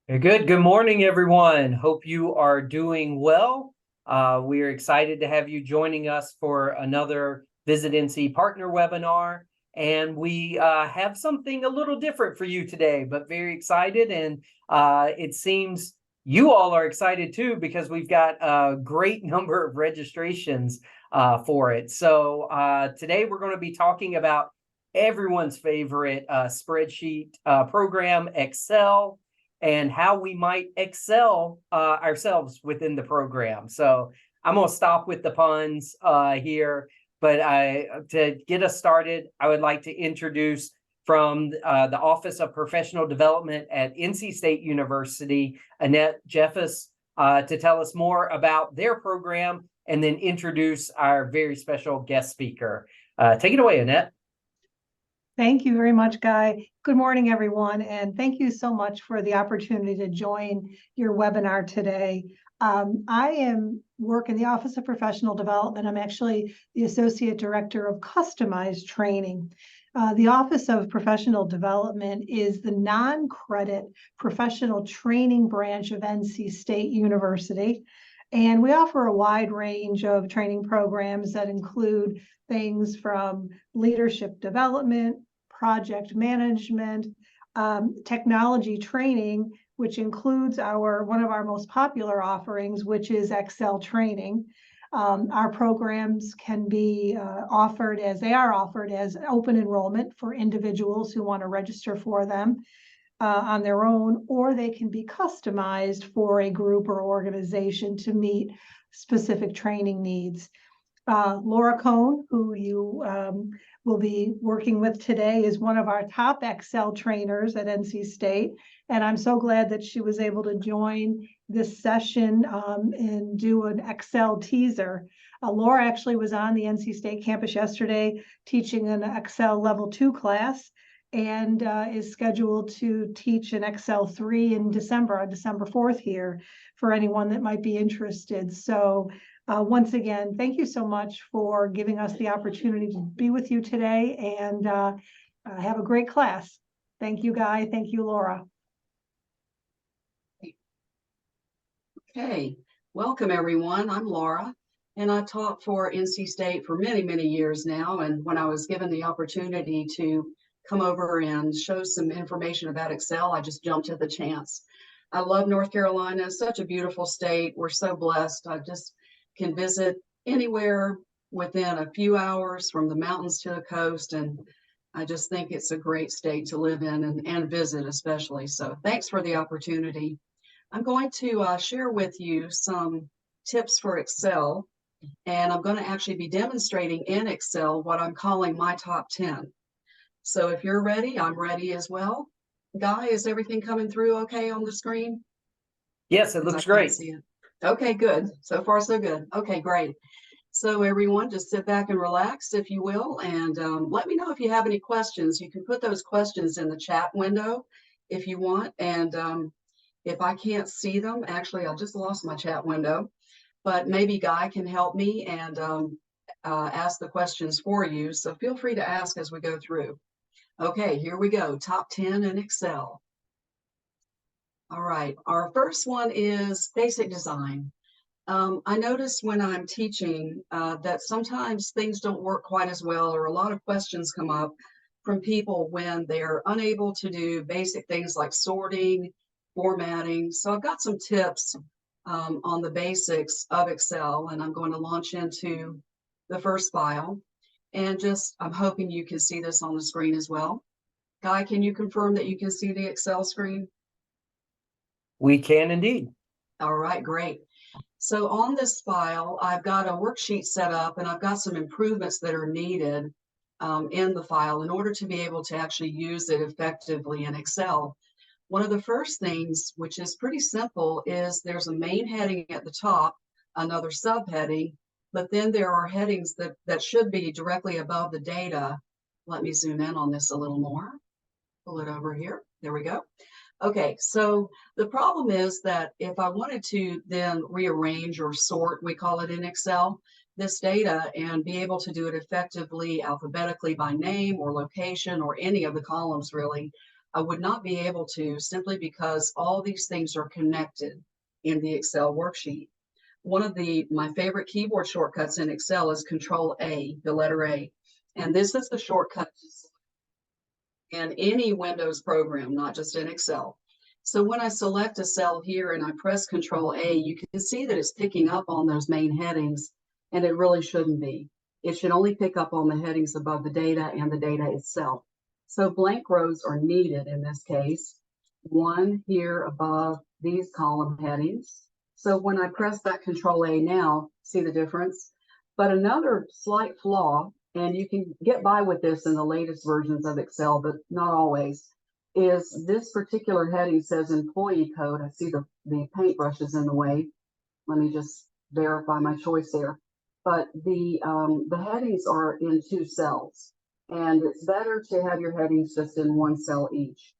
Very good. Good morning, everyone. Hope you are doing well. We are excited to have you joining us for another Visit NC Partner webinar. And we have something a little different for you today, but very excited. And it seems you all are excited too, because we've got a great number of registrations for it. So today we're going to be talking about everyone's favorite spreadsheet program, Excel, and how we might excel ourselves within the program. So I'm going to stop with the puns here, but to get us started, I would like to introduce from the Office of Professional Development at NC State University, Annette Jeffus, to tell us more about their program and then introduce our very special guest speaker. Take it away, Annette. Thank you very much, Guy. Good morning, everyone, and thank you so much for the opportunity to join your webinar today. I work in the Office of Professional Development. I'm actually the Associate Director of Customized Training. The Office of Professional Development is the non-credit professional training branch of NC State University. And we offer a wide range of training programs that include things from leadership development, project management, technology training, which includes one of our most popular offerings, which is Excel training. Our programs can be offered as open enrollment for individuals who want to register for them on their own, or they can be customized for a group or organization to meet specific training needs. Laura Cohn, who you will be working with today, is one of our top Excel trainers at NC State, and I'm so glad that she was able to join this session and do an Excel teaser. Laura actually was on the NC State campus yesterday teaching an Excel Level 2 class, and is scheduled to teach an Excel 3 in December, on December 4th here, for anyone that might be interested. So once again, thank you so much for giving us the opportunity to be with you today, and have a great class. Thank you, Guy. Thank you, Laura. Okay, welcome everyone. I'm Laura, and I taught for NC State for many, many years now. And when I was given the opportunity to come over and show some information about Excel, I just jumped at the chance. I love North Carolina, such a beautiful state. We're so blessed. I just can visit anywhere within a few hours, from the mountains to the coast, and I just think it's a great state to live in and visit especially. So thanks for the opportunity. I'm going to share with you some tips for Excel, and I'm going to actually be demonstrating in Excel what I'm calling my top 10. So if you're ready, I'm ready as well. Guy, is everything coming through okay on the screen? Yes, it looks great. See it. Okay, good. So far, so good. Okay, great. So everyone, just sit back and relax, if you will, and let me know if you have any questions. You can put those questions in the chat window if you want, and if I can't see them, actually, I just lost my chat window, but maybe Guy can help me and ask the questions for you. So feel free to ask as we go through. Okay, here we go. Top 10 in Excel. All right, our first one is basic design. I notice when I'm teaching that sometimes things don't work quite as well, or a lot of questions come up from people when they're unable to do basic things like sorting, formatting. So I've got some tips on the basics of Excel, and I'm going to launch into the first file. And I'm hoping you can see this on the screen as well. Guy, can you confirm that you can see the Excel screen? We can indeed. All right, great. So on this file, I've got a worksheet set up, and I've got some improvements that are needed in the file in order to be able to actually use it effectively in Excel. One of the first things, which is pretty simple, is there's a main heading at the top, another subheading, but then there are headings that should be directly above the data. Let me zoom in on this a little more. Pull it over here. There we go. Okay, so the problem is that if I wanted to then rearrange or sort, we call it in Excel, this data and be able to do it effectively alphabetically by name or location or any of the columns really, I would not be able to simply because all these things are connected in the Excel worksheet. One of my favorite keyboard shortcuts in Excel is Control A, the letter A. And this is the shortcut in any Windows program, not just in Excel. So when I select a cell here and I press Control A, you can see that it's picking up on those main headings, and it really shouldn't be. It should only pick up on the headings above the data and the data itself. So blank rows are needed in this case, one here above these column headings. So when I press that Control A now, see the difference? But another slight flaw, and you can get by with this in the latest versions of Excel, but not always, is this particular heading says employee code. I see the paintbrush is in the way. Let me just verify my choice there. But the headings are in 2 cells, and it's better to have your headings just in 1 cell each.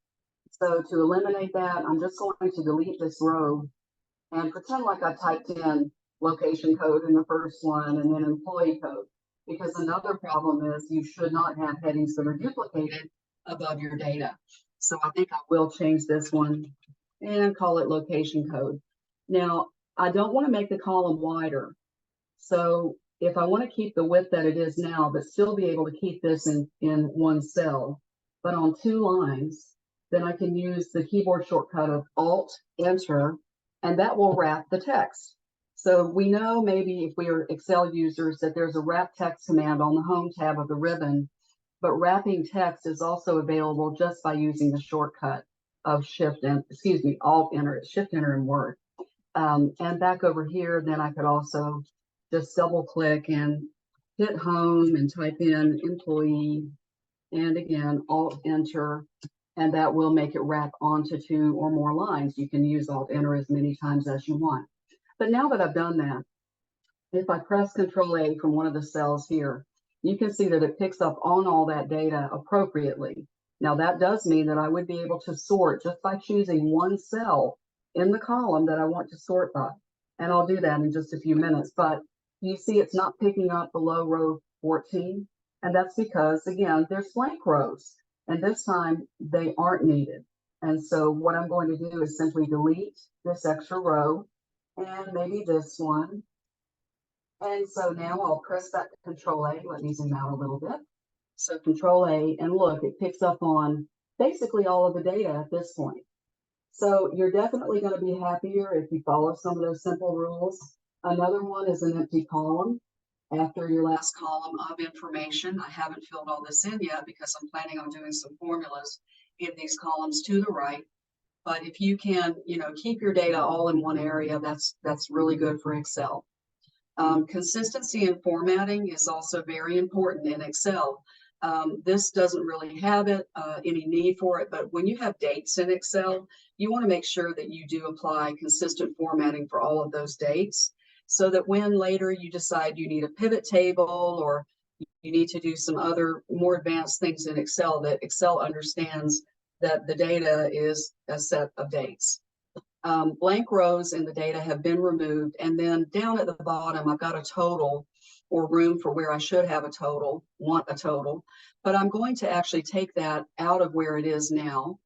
So to eliminate that, I'm just going to delete this row and pretend like I typed in location code in the first one and then employee code, because another problem is you should not have headings that are duplicated above your data. So I think I will change this one and call it location code. Now, I don't want to make the column wider. So if I want to keep the width that it is now, but still be able to keep this in 1 cell, but on 2 lines, then I can use the keyboard shortcut of Alt, Enter, and that will wrap the text. So we know maybe if we are Excel users that there's a wrap text command on the Home tab of the ribbon, but wrapping text is also available just by using the shortcut of Alt Enter, Shift Enter in Word. And back over here, then I could also just double click and hit home and type in employee, and again, Alt Enter, and that will make it wrap onto 2 or more lines. You can use Alt Enter as many times as you want. But now that I've done that, if I press Control A from one of the cells here, you can see that it picks up on all that data appropriately. Now that does mean that I would be able to sort just by choosing 1 cell in the column that I want to sort by. And I'll do that in just a few minutes. But you see it's not picking up below row 14. And that's because, again, there's blank rows. And this time they aren't needed. And so what I'm going to do is simply delete this extra row and maybe this one. And so now I'll press that Control A. Let me zoom out a little bit. So Control A, and look, it picks up on basically all of the data at this point. So you're definitely going to be happier if you follow some of those simple rules. Another one is an empty column. After your last column of information, I haven't filled all this in yet because I'm planning on doing some formulas in these columns to the right. But if you can, keep your data all in one area, that's really good for Excel. Consistency in formatting is also very important in Excel. This doesn't really have any need for it, but when you have dates in Excel, you want to make sure that you do apply consistent formatting for all of those dates, so that when later you decide you need a pivot table or you need to do some other more advanced things in Excel, that Excel understands that the data is a set of dates. Blank rows in the data have been removed, and then down at the bottom I've got a total or room for where I should have want a total, but I'm going to actually take that out of where it is now,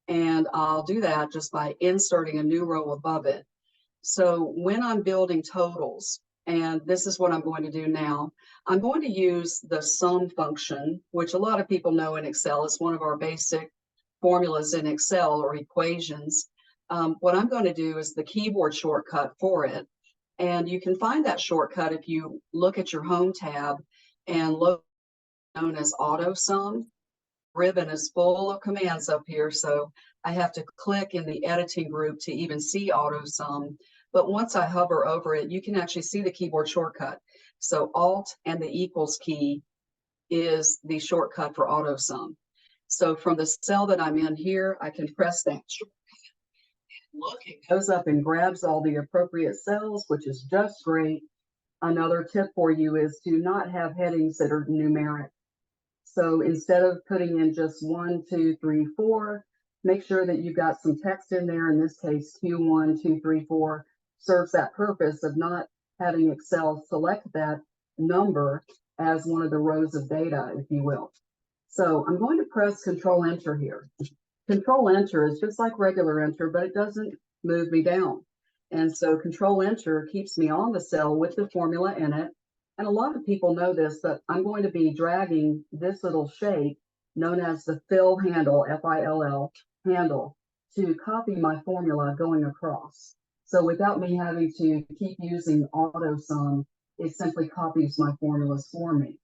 and I'll do that just by inserting a new row above it. So when I'm building totals, and this is what I'm going to do now, I'm going to use the sum function, which a lot of people know in Excel is one of our basic formulas in Excel or equations. What I'm going to do is the keyboard shortcut for it. And you can find that shortcut if you look at your Home tab and look known as Auto Sum. Ribbon is full of commands up here, so I have to click in the editing group to even see Auto Sum. But once I hover over it, you can actually see the keyboard shortcut. So Alt and the equals key is the shortcut for Auto Sum. So from the cell that I'm in here, I can press that shortcut. Look, it goes up and grabs all the appropriate cells, which is just great. Another tip for you is to not have headings that are numeric. So instead of putting in just 1, 2, 3, 4, make sure that you've got some text in there. In this case, Q1, 2, 3, 4 serves that purpose of not having Excel select that number as one of the rows of data, if you will. So I'm going to press Control Enter here. Control Enter is just like regular enter, but it doesn't move me down. And so Control Enter keeps me on the cell with the formula in it. And a lot of people know this, but I'm going to be dragging this little shape known as the fill handle, F-I-L-L handle, to copy my formula going across. So without me having to keep using auto sum, it simply copies my formulas for me.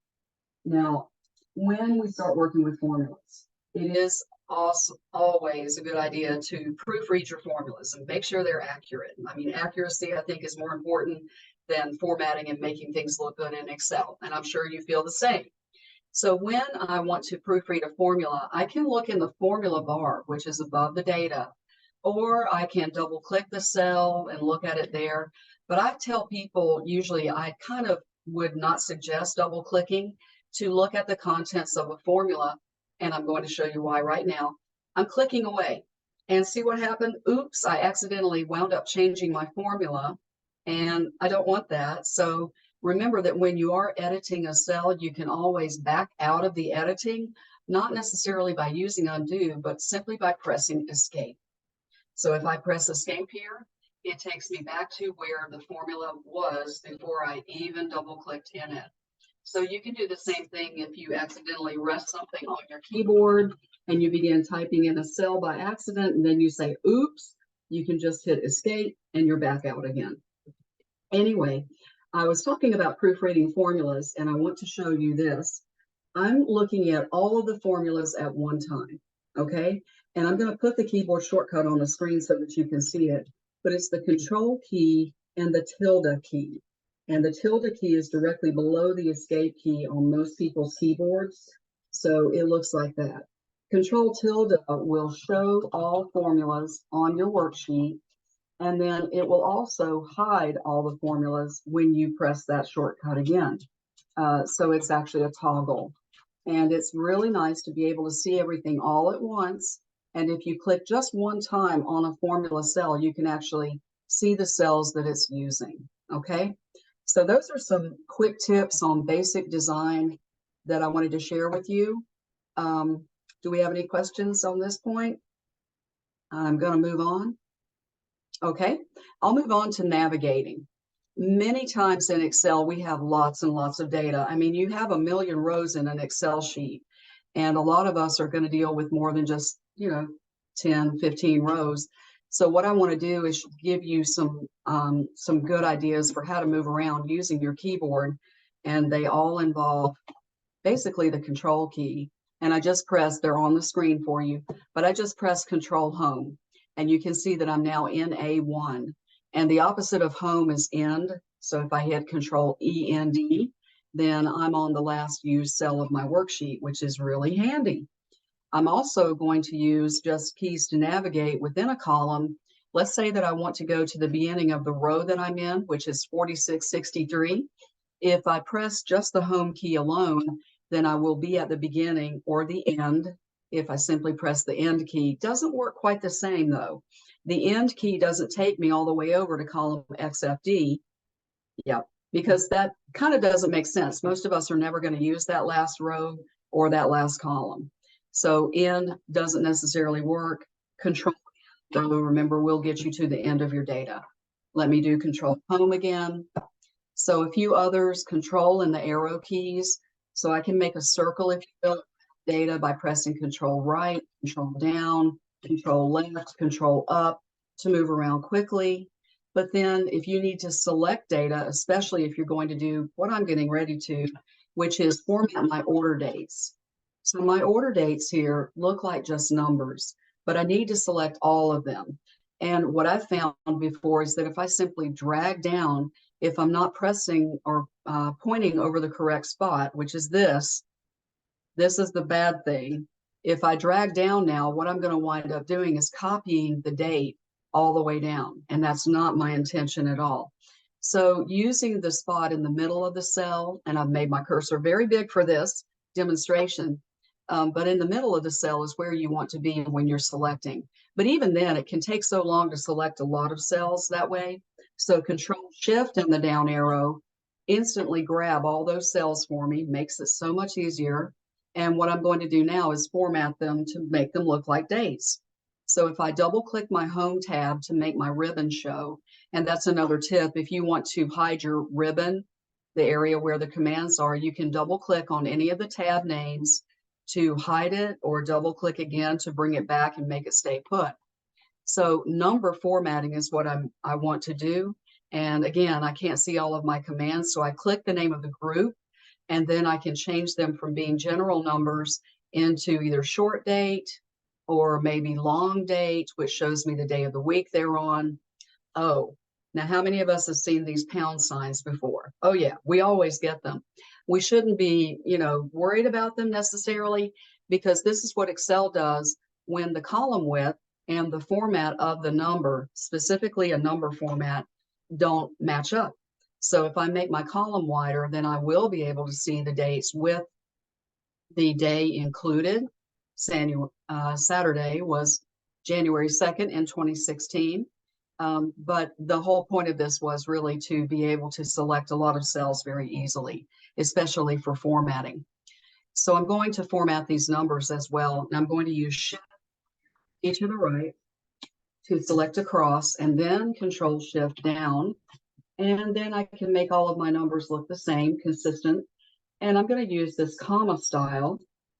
Now, when we start working with formulas, it is also always a good idea to proofread your formulas and make sure they're accurate. I mean, accuracy, I think, is more important than formatting and making things look good in Excel. And I'm sure you feel the same. So when I want to proofread a formula, I can look in the formula bar, which is above the data, or I can double click the cell and look at it there. But I tell people, usually I kind of would not suggest double clicking to look at the contents of a formula. And I'm going to show you why right now. I'm clicking away and see what happened. Oops, I accidentally wound up changing my formula and I don't want that. So remember that when you are editing a cell, you can always back out of the editing, not necessarily by using undo, but simply by pressing escape. So if I press escape here, it takes me back to where the formula was before I even double clicked in it. So you can do the same thing if you accidentally rest something on your keyboard and you begin typing in a cell by accident, and then you say, oops, you can just hit escape and you're back out again. Anyway, I was talking about proofreading formulas, and I want to show you this. I'm looking at all of the formulas at one time, okay? And I'm going to put the keyboard shortcut on the screen so that you can see it, but it's the Control key and the tilde key. And the tilde key is directly below the escape key on most people's keyboards. So it looks like that. Control tilde will show all formulas on your worksheet. And then it will also hide all the formulas when you press that shortcut again. So it's actually a toggle. And it's really nice to be able to see everything all at once. And if you click just one time on a formula cell, you can actually see the cells that it's using, okay? So those are some quick tips on basic design that I wanted to share with you. Do we have any questions on this point? I'm going to move on. Okay, I'll move on to navigating. Many times in Excel, we have lots and lots of data. I mean, you have a million rows in an Excel sheet, and a lot of us are going to deal with more than just, 10, 15 rows. So what I want to do is give you some good ideas for how to move around using your keyboard, and they all involve basically the Control key. And I just pressed, they're on the screen for you, but I just pressed Control Home, and you can see that I'm now in A1. And the opposite of home is end. So if I hit Control END, then I'm on the last used cell of my worksheet, which is really handy. I'm also going to use just keys to navigate within a column. Let's say that I want to go to the beginning of the row that I'm in, which is 4663. If I press just the home key alone, then I will be at the beginning or the end. If I simply press the end key, doesn't work quite the same though. The end key doesn't take me all the way over to column XFD. Yeah, because that kind of doesn't make sense. Most of us are never going to use that last row or that last column. So end doesn't necessarily work. Control, though, remember, will get you to the end of your data. Let me do Control Home again. So a few others, Control and the arrow keys. So I can make a circle, if you will, data by pressing Control right, Control down, Control left, Control up to move around quickly. But then if you need to select data, especially if you're going to do what I'm getting ready to, which is format my order dates. So my order dates here look like just numbers, but I need to select all of them. And what I've found before is that if I simply drag down, if I'm not pressing or pointing over the correct spot, which is this is the bad thing. If I drag down now, what I'm going to wind up doing is copying the date all the way down, and that's not my intention at all. So using the spot in the middle of the cell, and I've made my cursor very big for this demonstration, but in the middle of the cell is where you want to be when you're selecting. But even then, it can take so long to select a lot of cells that way. So Control Shift and the down arrow instantly grab all those cells for me, makes it so much easier. And what I'm going to do now is format them to make them look like dates. So if I double click my home tab to make my ribbon show, and that's another tip, if you want to hide your ribbon, the area where the commands are, you can double click on any of the tab names to hide it, or double click again to bring it back and make it stay put. So number formatting is what I want to do. And again, I can't see all of my commands, so I click the name of the group, and then I can change them from being general numbers into either short date or maybe long date, which shows me the day of the week they're on. Oh, now how many of us have seen these pound signs before? Oh yeah, we always get them. We shouldn't be, worried about them necessarily, because this is what Excel does when the column width and the format of the number, specifically a number format, don't match up. So if I make my column wider, then I will be able to see the dates with the day included. Saturday was January 2nd in 2016. But the whole point of this was really to be able to select a lot of cells very easily, especially for formatting. So I'm going to format these numbers as well. And I'm going to use Shift key to the right to select across, and then Control Shift down. And then I can make all of my numbers look the same, consistent. And I'm going to use this comma style,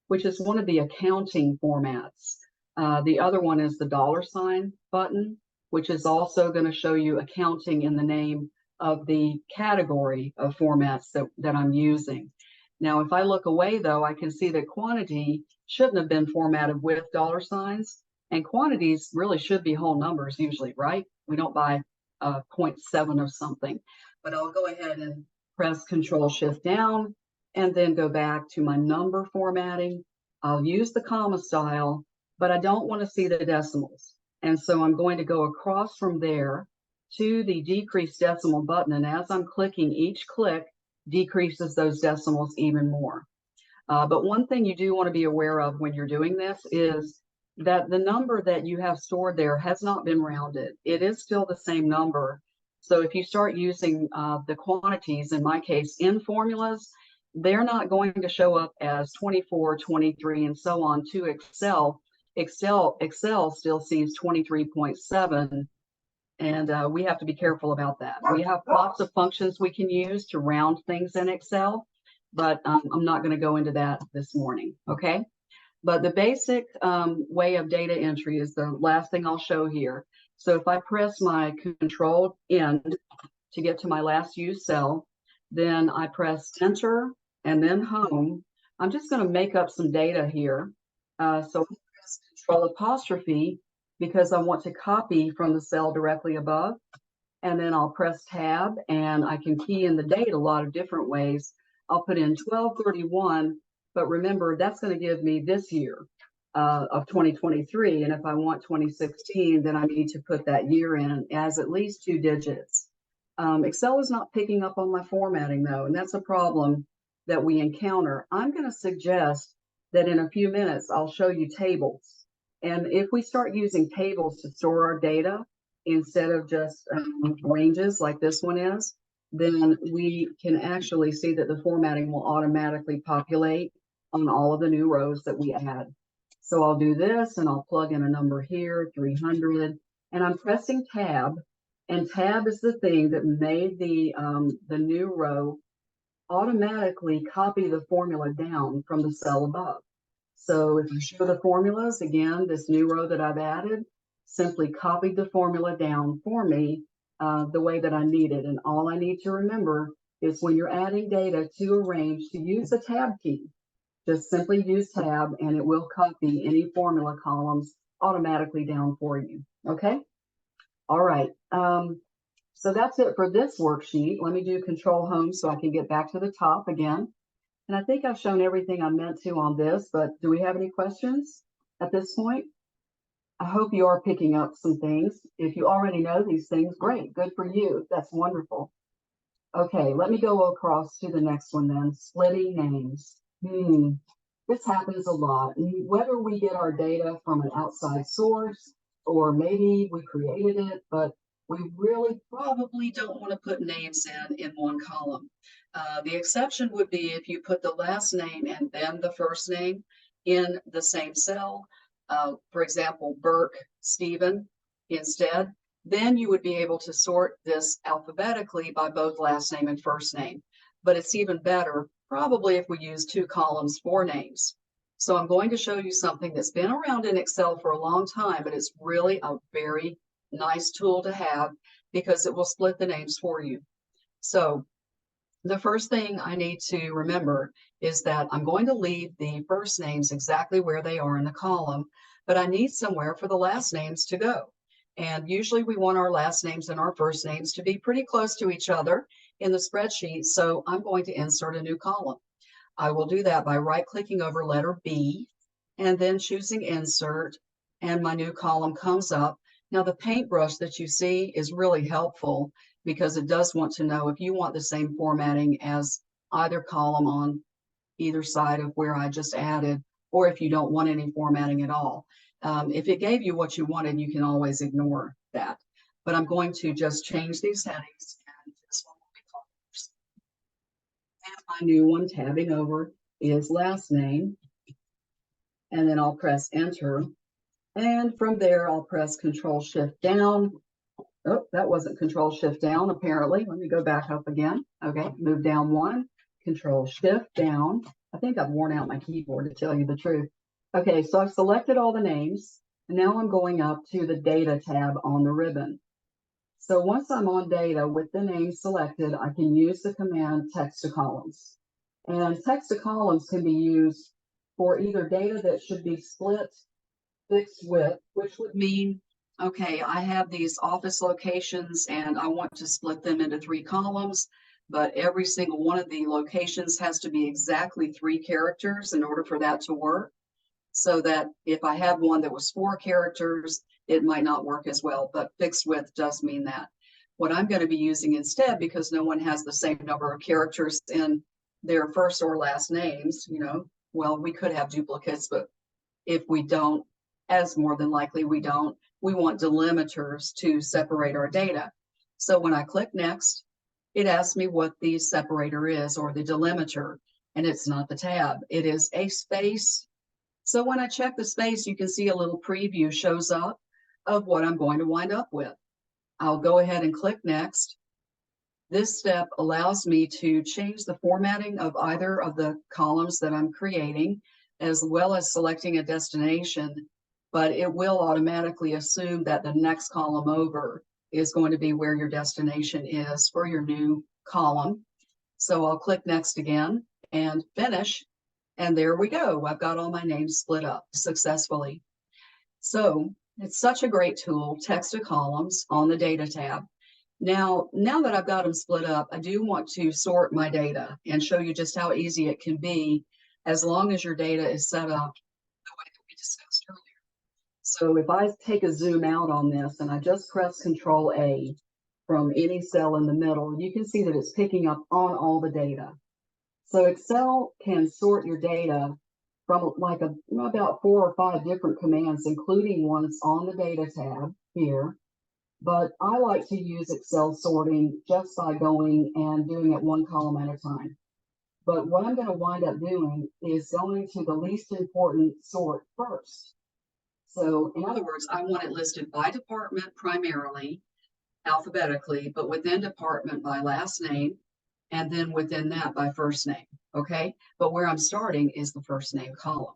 which is one of the accounting formats. The other one is the $ button, which is also going to show you accounting in the name of the category of formats that I'm using. Now, if I look away, though, I can see that quantity shouldn't have been formatted with $, and quantities really should be whole numbers usually, right? We don't buy 0.7 of something. But I'll go ahead and press Control Shift down and then go back to my number formatting. I'll use the comma style, but I don't want to see the decimals. And so I'm going to go across from there to the decrease decimal button. And as I'm clicking, each click decreases those decimals even more. But one thing you do want to be aware of when you're doing this is that the number that you have stored there has not been rounded. It is still the same number. So if you start using the quantities, in my case, in formulas, they're not going to show up as 24, 23, and so on to Excel. Excel still sees 23.7, and we have to be careful about that. We have lots of functions we can use to round things in Excel, but I'm not going to go into that this morning, okay? But the basic way of data entry is the last thing I'll show here. So if I press my Control End to get to my last used cell, then I press Enter and then Home. I'm just going to make up some data here. So I press Control Apostrophe because I want to copy from the cell directly above. And then I'll press Tab, and I can key in the date a lot of different ways. I'll put in 12/31, but remember, that's going to give me this year of 2023. And if I want 2016, then I need to put that year in as at least 2 digits. Excel is not picking up on my formatting, though, and that's a problem that we encounter. I'm going to suggest that in a few minutes, I'll show you tables. And if we start using tables to store our data instead of just ranges like this one is, then we can actually see that the formatting will automatically populate on all of the new rows that we add. So I'll do this, and I'll plug in a number here, 300, and I'm pressing Tab, and Tab is the thing that made the new row automatically copy the formula down from the cell above. So if you show the formulas, again, this new row that I've added simply copied the formula down for me the way that I need it. And all I need to remember is when you're adding data to a range, to use the Tab key. Just simply use Tab, and it will copy any formula columns automatically down for you. Okay? All right. So that's it for this worksheet. Let me do Control Home so I can get back to the top again. And I think I've shown everything I meant to on this, but do we have any questions at this point? I hope you are picking up some things. If you already know these things, great, good for you. That's wonderful. Okay, let me go across to the next one then, splitting names. This happens a lot. Whether we get our data from an outside source or maybe we created it, but we really probably don't want to put names in one column. The exception would be if you put the last name and then the first name in the same cell. For example, Burke Stephen instead, then you would be able to sort this alphabetically by both last name and first name. But it's even better probably if we use 2 columns for names. So I'm going to show you something that's been around in Excel for a long time, but it's really a very nice tool to have because it will split the names for you. So the first thing I need to remember is that I'm going to leave the first names exactly where they are in the column, but I need somewhere for the last names to go. And usually we want our last names and our first names to be pretty close to each other in the spreadsheet. So I'm going to insert a new column. I will do that by right-clicking over letter B and then choosing Insert, and my new column comes up. Now the paintbrush that you see is really helpful because it does want to know if you want the same formatting as either column on either side of where I just added, or if you don't want any formatting at all. If it gave you what you wanted, you can always ignore that. But I'm going to just change these headings, and this one will be called first. And my new one, tabbing over, is last name. And then I'll press enter. And from there, I'll press Control Shift down. Oh, that wasn't Control Shift down, apparently. Let me go back up again. Okay, move down 1, Control Shift down. I think I've worn out my keyboard to tell you the truth. Okay, so I've selected all the names. And now I'm going up to the Data tab on the ribbon. So once I'm on Data with the name selected, I can use the command Text to Columns. And text to columns can be used for either data that should be split fixed width, which would mean, okay, I have these office locations and I want to split them into 3 columns, but every single one of the locations has to be exactly 3 characters in order for that to work. So that if I had one that was 4 characters, it might not work as well, but fixed width does mean that. What I'm going to be using instead, because no one has the same number of characters in their first or last names, well, we could have duplicates, but if we don't, as more than likely we don't, we want delimiters to separate our data. So when I click next, it asks me what the separator is, or the delimiter, and it's not the tab, it is a space. So when I check the space, you can see a little preview shows up of what I'm going to wind up with. I'll go ahead and click next. This step allows me to change the formatting of either of the columns that I'm creating, as well as selecting a destination, but it will automatically assume that the next column over is going to be where your destination is for your new column. So I'll click next again and finish, and there we go. I've got all my names split up successfully. So it's such a great tool, text to columns on the Data tab. Now that I've got them split up, I do want to sort my data and show you just how easy it can be as long as your data is set up the way that we discussed earlier. So if I take a zoom out on this and I just press Control A from any cell in the middle, you can see that it's picking up on all the data. So Excel can sort your data from like about 4 or 5 different commands, including ones on the Data tab here. But I like to use Excel sorting just by going and doing it 1 column at a time. But what I'm going to wind up doing is going to the least important sort first. So in other words, I want it listed by department primarily, alphabetically, but within department by last name, and then within that by first name, okay? But where I'm starting is the first name column.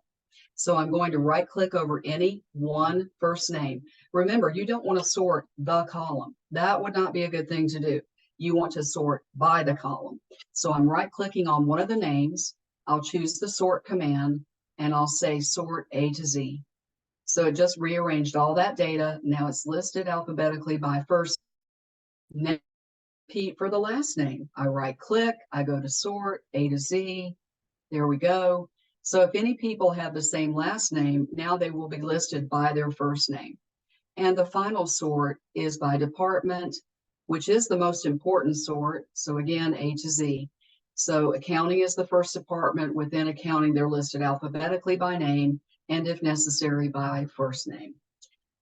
So I'm going to right click over any one first name. Remember, you don't want to sort the column. That would not be a good thing to do. You want to sort by the column. So I'm right clicking on one of the names. I'll choose the sort command and I'll say sort A to Z. So it just rearranged all that data. Now it's listed alphabetically by first name. Repeat for the last name. I right click, I go to sort A to Z. There we go. So if any people have the same last name, now they will be listed by their first name. And the final sort is by department, which is the most important sort. So again, A to Z. So accounting is the first department. Within accounting, they're listed alphabetically by name, and if necessary, by first name.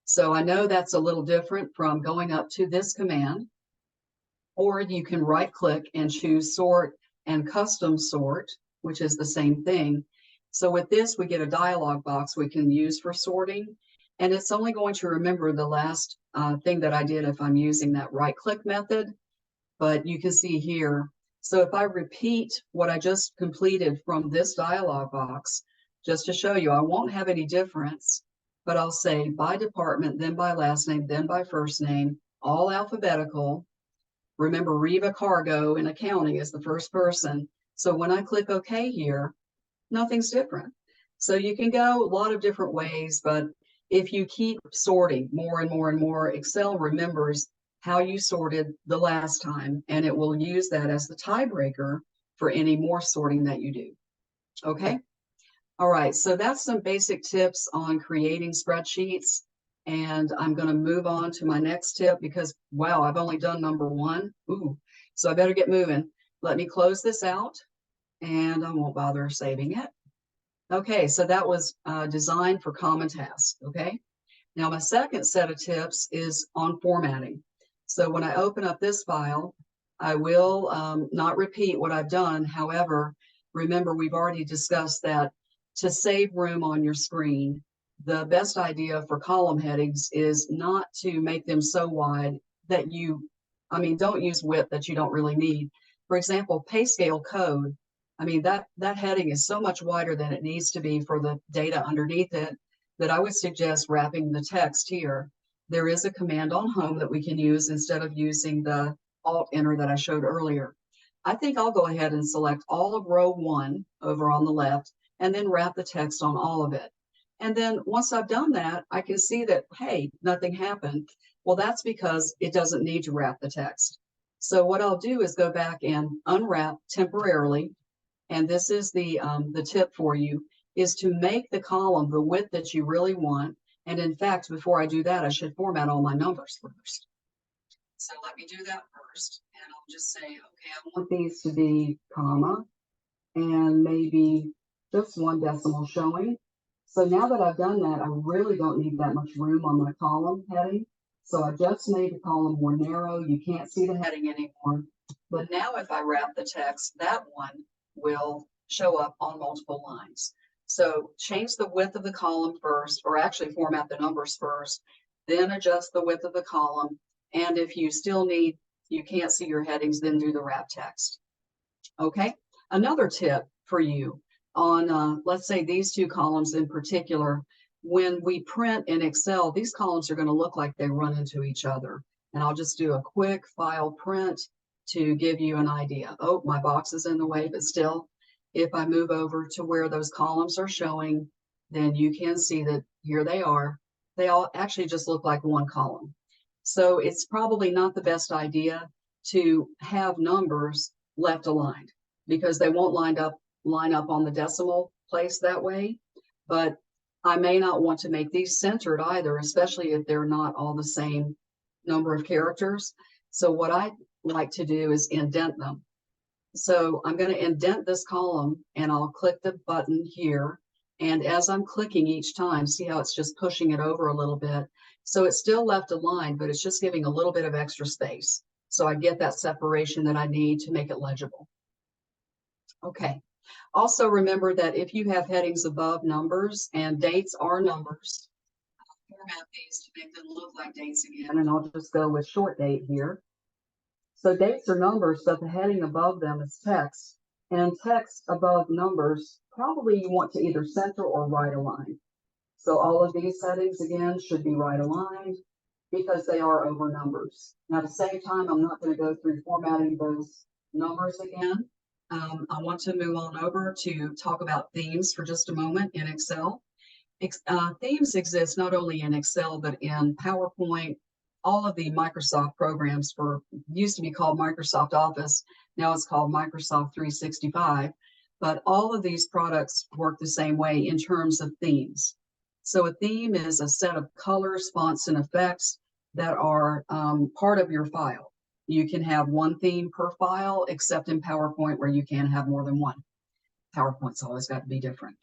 So I know that's a little different from going up to this command, or you can right click and choose sort and custom sort, which is the same thing. So with this, we get a dialog box we can use for sorting. And it's only going to remember the last thing that I did if I'm using that right click method. But you can see here, so if I repeat what I just completed from this dialog box, just to show you, I won't have any difference, but I'll say by department, then by last name, then by first name, all alphabetical. Remember, Reva Cargo in accounting is the first person. So when I click OK here, nothing's different. So you can go a lot of different ways, but if you keep sorting more and more and more, Excel remembers how you sorted the last time, and it will use that as the tiebreaker for any more sorting that you do. Okay. All right. So that's some basic tips on creating spreadsheets. And I'm going to move on to my next tip because, wow, I've only done number one. Ooh, so I better get moving. Let me close this out and I won't bother saving it. Okay, so that was designed for common tasks. Okay. Now my second set of tips is on formatting. So when I open up this file, I will not repeat what I've done. However, remember, we've already discussed that to save room on your screen, the best idea for column headings is not to make them so wide that don't use width that you don't really need. For example, pay scale code. That heading is so much wider than it needs to be for the data underneath it that I would suggest wrapping the text here. There is a command on home that we can use instead of using the alt enter that I showed earlier. I think I'll go ahead and select all of row 1 over on the left and then wrap the text on all of it. And then once I've done that, I can see that, hey, nothing happened. Well, that's because it doesn't need to wrap the text. So what I'll do is go back and unwrap temporarily. And this is the tip for you, is to make the column the width that you really want. And in fact, before I do that, I should format all my numbers first. So let me do that first. And I'll just say, okay, I want these to be comma and maybe just 1 decimal showing. So now that I've done that, I really don't need that much room on my column heading. So I just made the column more narrow. You can't see the heading anymore. But now if I wrap the text, that one will show up on multiple lines. So change the width of the column first, or actually format the numbers first, then adjust the width of the column. And if you still you can't see your headings, then do the wrap text. Okay. Another tip for you on, let's say these 2 columns in particular, when we print in Excel, these columns are going to look like they run into each other. And I'll just do a quick file print to give you an idea. Oh, my box is in the way, but still, if I move over to where those columns are showing, then you can see that here they are. They all actually just look like one column. So it's probably not the best idea to have numbers left aligned because they won't line up on the decimal place that way. But I may not want to make these centered either, especially if they're not all the same number of characters. So what I like to do is indent them. So I'm going to indent this column and I'll click the button here. And as I'm clicking each time, see how it's just pushing it over a little bit. So it's still left aligned, but it's just giving a little bit of extra space. So I get that separation that I need to make it legible. Okay. Also remember that if you have headings above numbers and dates are numbers, I'll format these to make them look like dates again. And I'll just go with short date here. So dates are numbers, but the heading above them is text. And text above numbers, probably you want to either center or right align. So all of these settings, again, should be right aligned because they are over numbers. Now, at the same time, I'm not going to go through formatting those numbers again. I want to move on over to talk about themes for just a moment in Excel. Themes exist not only in Excel, but in PowerPoint. All of the Microsoft programs used to be called Microsoft Office. Now it's called Microsoft 365. But all of these products work the same way in terms of themes. So a theme is a set of colors, fonts, and effects that are part of your file. You can have one theme per file, except in PowerPoint where you can have more than one. PowerPoint's always got to be different.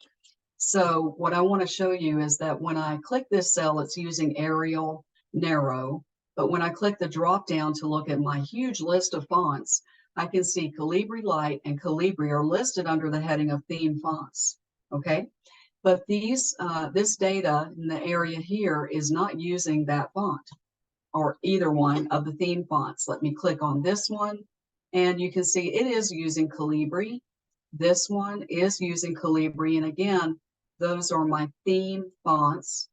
So what I want to show you is that when I click this cell, it's using Arial narrow. But when I click the drop down to look at my huge list of fonts, I can see Calibri Light and Calibri are listed under the heading of theme fonts, okay? But this data in the area here is not using that font or either one of the theme fonts. Let me click on this one, and you can see it is using Calibri. This one is using Calibri, and again, those are my theme fonts.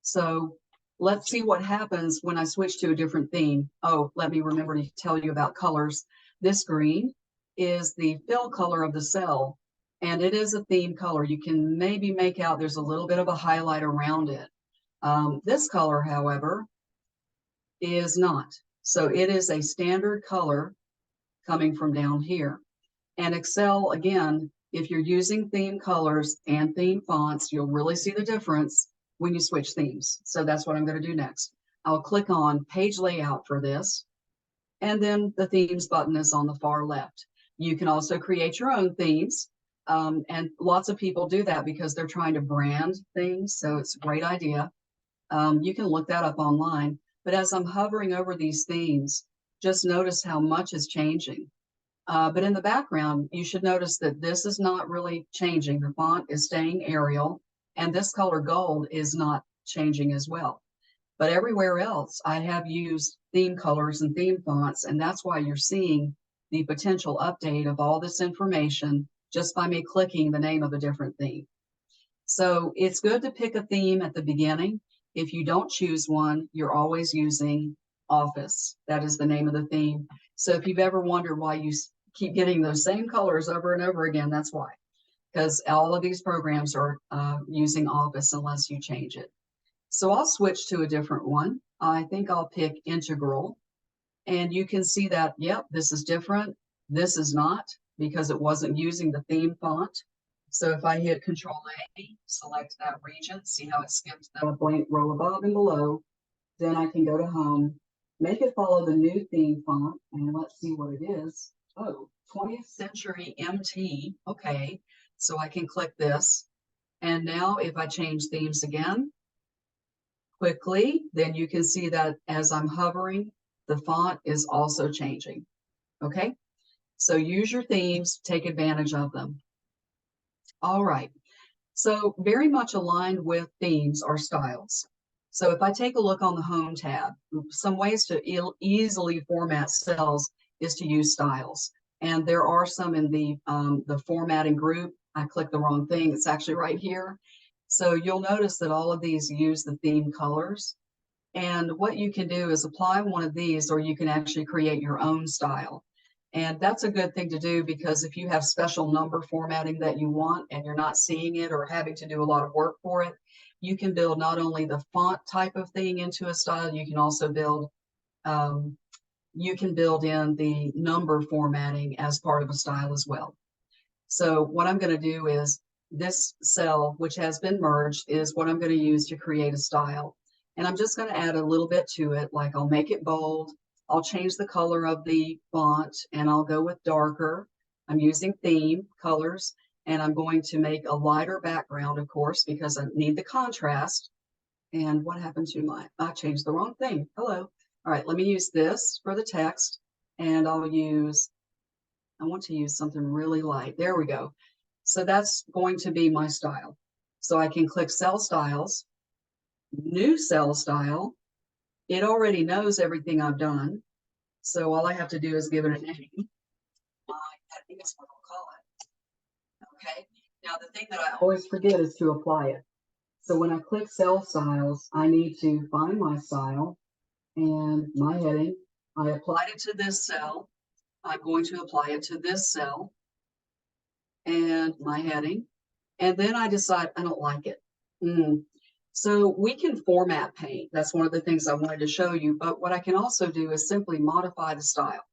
So let's see what happens when I switch to a different theme. Oh, let me remember to tell you about colors. This green is the fill color of the cell, and it is a theme color. You can maybe make out there's a little bit of a highlight around it. This color, however, is not. So it is a standard color coming from down here. And Excel, again, if you're using theme colors and theme fonts, you'll really see the difference when you switch themes. So that's what I'm going to do next. I'll click on page layout for this. And then the themes button is on the far left. You can also create your own themes. And lots of people do that because they're trying to brand things. So it's a great idea. You can look that up online. But as I'm hovering over these themes, just notice how much is changing. But in the background, you should notice that this is not really changing. The font is staying Arial, and this color gold is not changing as well. But everywhere else, I have used theme colors and theme fonts, and that's why you're seeing the potential update of all this information just by me clicking the name of a different theme. So it's good to pick a theme at the beginning. If you don't choose one, you're always using Office. That is the name of the theme. So if you've ever wondered why you keep getting those same colors over and over again, that's why. Because all of these programs are using Office unless you change it. So I'll switch to a different one. I think I'll pick Integral. And you can see that, yep, this is different. This is not, because it wasn't using the theme font. So if I hit Control A, select that region, see how it skips the blank row above and below, then I can go to Home, make it follow the new theme font, and let's see what it is. Oh, 20th Century MT. Okay, so I can click this. And now if I change themes again, quickly, then you can see that as I'm hovering, the font is also changing. Okay, so use your themes, take advantage of them. All right, so very much aligned with themes are styles. So if I take a look on the Home tab, some ways to easily format cells is to use styles. And there are some in the formatting group. I clicked the wrong thing. It's actually right here. So you'll notice that all of these use the theme colors. And what you can do is apply one of these, or you can actually create your own style. And that's a good thing to do, because if you have special number formatting that you want and you're not seeing it or having to do a lot of work for it, you can build not only the font type of thing into a style, you can also build in the number formatting as part of a style as well. So what I'm going to do is this cell, which has been merged, is what I'm going to use to create a style. And I'm just going to add a little bit to it, like I'll make it bold. I'll change the color of the font, and I'll go with darker. I'm using theme colors, and I'm going to make a lighter background, of course, because I need the contrast. And what happened to I changed the wrong thing. Hello. All right, let me use this for the text, and I want to use something really light. There we go. So that's going to be my style. So I can click Cell Styles, New Cell Style. It already knows everything I've done. So all I have to do is give it a name. I think that's what I'll call it. Okay. Now the thing that I always forget is to apply it. So when I click Cell Styles, I need to find my style and my heading. I applied it to this cell. I'm going to apply it to this cell and my heading. And then I decide I don't like it. So we can format paint. That's one of the things I wanted to show you. But what I can also do is simply modify the style.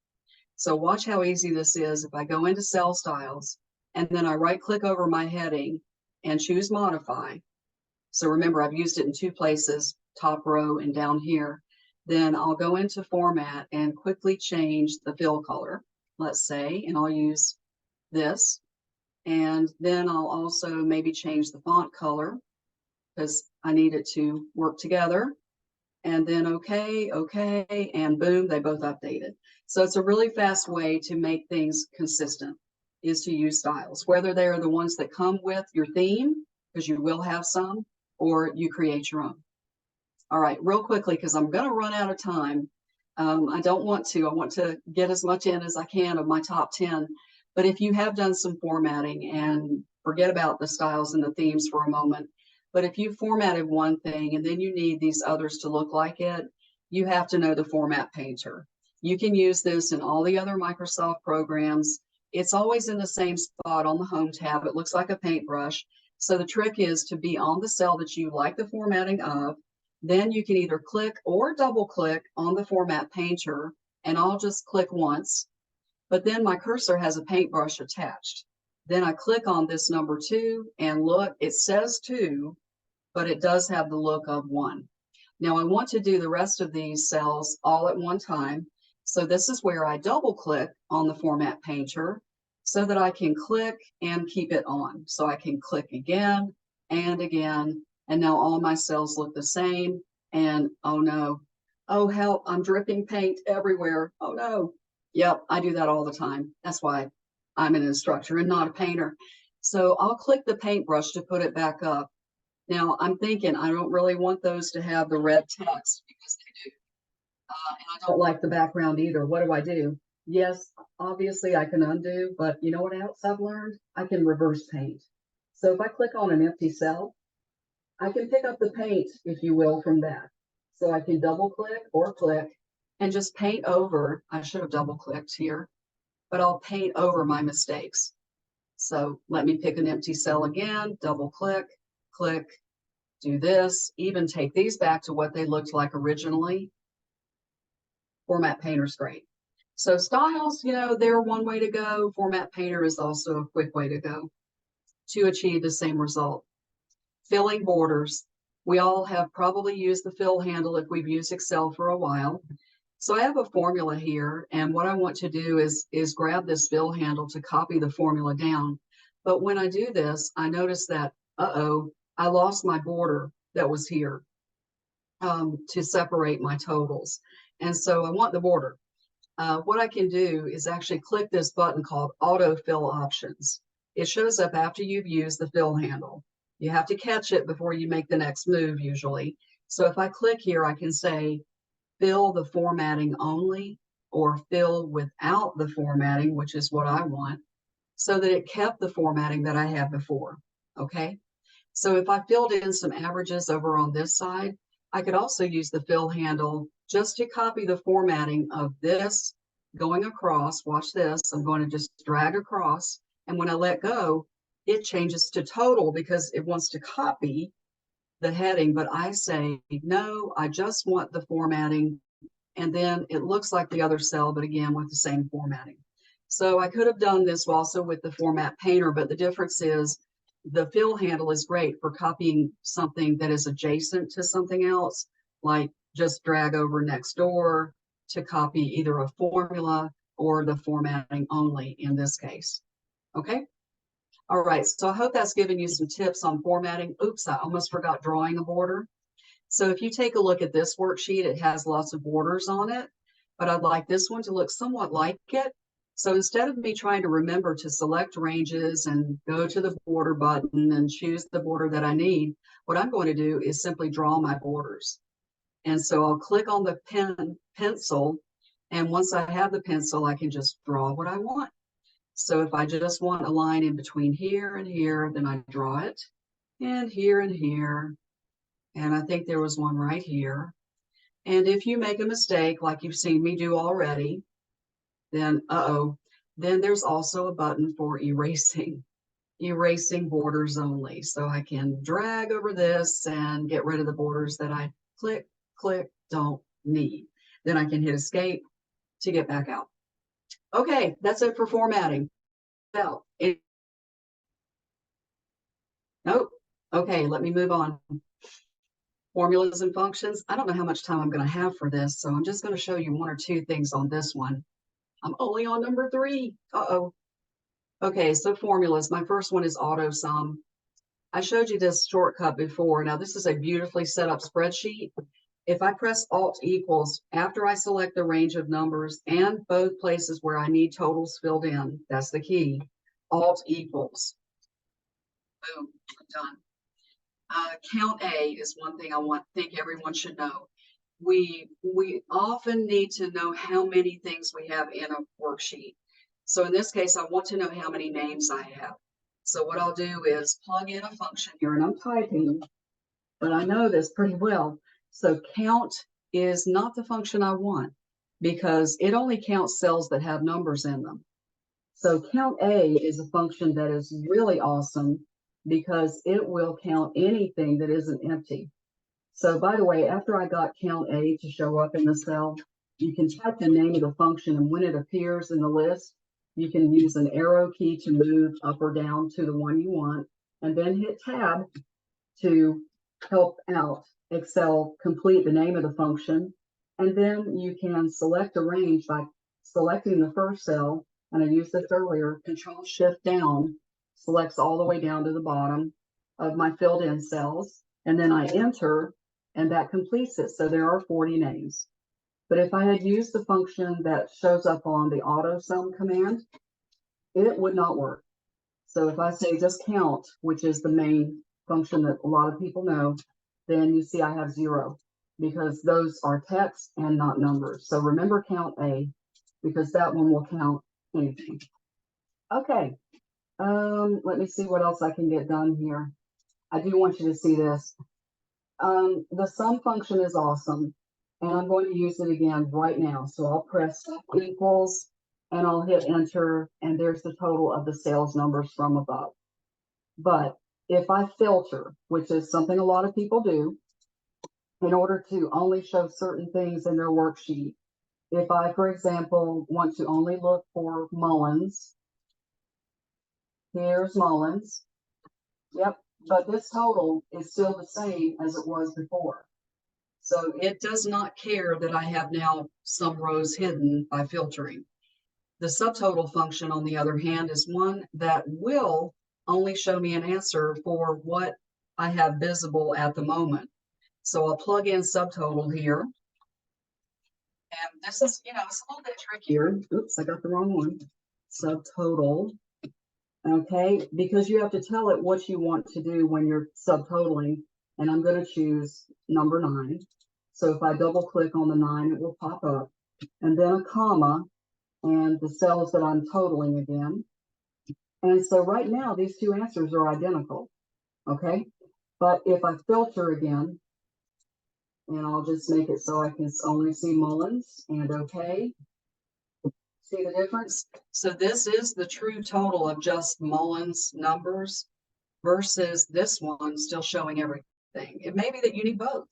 So watch how easy this is. If I go into Cell Styles and then I right click over my heading and choose Modify. So remember, I've used it in two places, top row and down here. Then I'll go into Format and quickly change the fill color, let's say, and I'll use this. And then I'll also maybe change the font color, because I need it to work together. and then okay, okay, and boom, they both updated. So it's a really fast way to make things consistent, is to use styles, whether they are the ones that come with your theme, because you will have some, or you create your own. All right, real quickly, because I'm going to run out of time. I don't want to. I want to get as much in as I can of my top 10. But if you have done some formatting, and forget about the styles and the themes for a moment, but if you formatted one thing and then you need these others to look like it, you have to know the format painter. You can use this in all the other Microsoft programs. It's always in the same spot on the home tab. It looks like a paintbrush. So the trick is to be on the cell that you like the formatting of. Then you can either click or double click on the format painter, and I'll just click once, but then my cursor has a paintbrush attached. Then I click on this number 2, and look, it says 2, but it does have the look of 1. Now I want to do the rest of these cells all at one time. So this is where I double click on the format painter so that I can click and keep it on. So I can click again and again, and now all my cells look the same. And oh no, oh help, I'm dripping paint everywhere. Oh no. Yep, I do that all the time. That's why I'm an instructor and not a painter. So I'll click the paintbrush to put it back up. Now I'm thinking I don't really want those to have the red text, because they do. And I don't like the background either. What do? Yes, obviously I can undo, but you know what else I've learned? I can reverse paint. So if I click on an empty cell, I can pick up the paint, if you will, from that. So I can double click or click and just paint over. I should have double clicked here, but I'll paint over my mistakes. So let me pick an empty cell again, double click, click, do this, even take these back to what they looked like originally. Format Painter's great. So styles, you know, they're one way to go. Format Painter is also a quick way to go to achieve the same result. Filling borders. We all have probably used the fill handle if we've used Excel for a while. So I have a formula here, and what I want to do is grab this fill handle to copy the formula down. But when I do this, I notice that, uh-oh, I lost my border that was here to separate my totals. And so I want the border. What I can do is actually click this button called Autofill Options. It shows up after you've used the fill handle. You have to catch it before you make the next move usually. So if I click here, I can say, fill the formatting only, or fill without the formatting, which is what I want, so that it kept the formatting that I had before, okay? So if I filled in some averages over on this side, I could also use the fill handle just to copy the formatting of this going across. Watch this, I'm going to just drag across, and when I let go, it changes to total because it wants to copy the heading, but I say, no, I just want the formatting, and then it looks like the other cell, but again, with the same formatting. So I could have done this also with the Format Painter, but the difference is the fill handle is great for copying something that is adjacent to something else, like just drag over next door to copy either a formula or the formatting only in this case. Okay. All right, so I hope that's given you some tips on formatting. Oops, I almost forgot drawing a border. So if you take a look at this worksheet, it has lots of borders on it, but I'd like this one to look somewhat like it. So instead of me trying to remember to select ranges and go to the border button and choose the border that I need, what I'm going to do is simply draw my borders. And so I'll click on the pencil, and once I have the pencil, I can just draw what I want. So if I just want a line in between here and here, then I draw it, and here and here. And I think there was one right here. And if you make a mistake, like you've seen me do already, then then there's also a button for erasing borders only. So I can drag over this and get rid of the borders that I click, don't need. Then I can hit escape to get back out. Okay, that's it for formatting. Nope. Okay, let me move on. Formulas and functions. I don't know how much time I'm going to have for this, so I'm just going to show you one or two things on this one. I'm only on number 3. Okay, so formulas. My first one is auto sum. I showed you this shortcut before. Now this is a beautifully set up spreadsheet, If I press Alt equals, after I select the range of numbers and both places where I need totals filled in, that's the key, Alt equals. Boom, I'm done. Count A is one thing think everyone should know. We often need to know how many things we have in a worksheet. So in this case, I want to know how many names I have. So what I'll do is plug in a function here, and I'm typing, but I know this pretty well. So count is not the function I want because it only counts cells that have numbers in them. So count A is a function that is really awesome because it will count anything that isn't empty. So by the way, after I got count A to show up in the cell, you can type the name of the function, and when it appears in the list, you can use an arrow key to move up or down to the one you want, and then hit Tab to help out Excel complete the name of the function. And then you can select a range by selecting the first cell, and I used this earlier, Control Shift down, selects all the way down to the bottom of my filled in cells, and then I enter, and that completes it. So there are 40 names. But if I had used the function that shows up on the AutoSum command, it would not work. So if I say just count, which is the main function that a lot of people know, then you see I have 0 because those are text and not numbers. So remember count A because that one will count anything. Okay, let me see what else I can get done here. I do want you to see this. The sum function is awesome, and I'm going to use it again right now. So I'll press equals, and I'll hit enter, and there's the total of the sales numbers from above. But if I filter, which is something a lot of people do, in order to only show certain things in their worksheet, if I, for example, want to only look for Mullins, here's Mullins. Yep, but this total is still the same as it was before. So it does not care that I have now some rows hidden by filtering. The subtotal function, on the other hand, is one that will only show me an answer for what I have visible at the moment. So I'll plug in subtotal here. And this is, it's a little bit trickier. Oops, I got the wrong one. Subtotal. Okay, because you have to tell it what you want to do when you're subtotaling. And I'm going to choose number 9. So if I double click on the 9, it will pop up. And then a comma and the cells that I'm totaling again. And so right now, these two answers are identical. Okay, but if I filter again, and I'll just make it so I can only see Mullins and okay. See the difference? So this is the true total of just Mullins numbers versus this one still showing everything. It may be that you need both.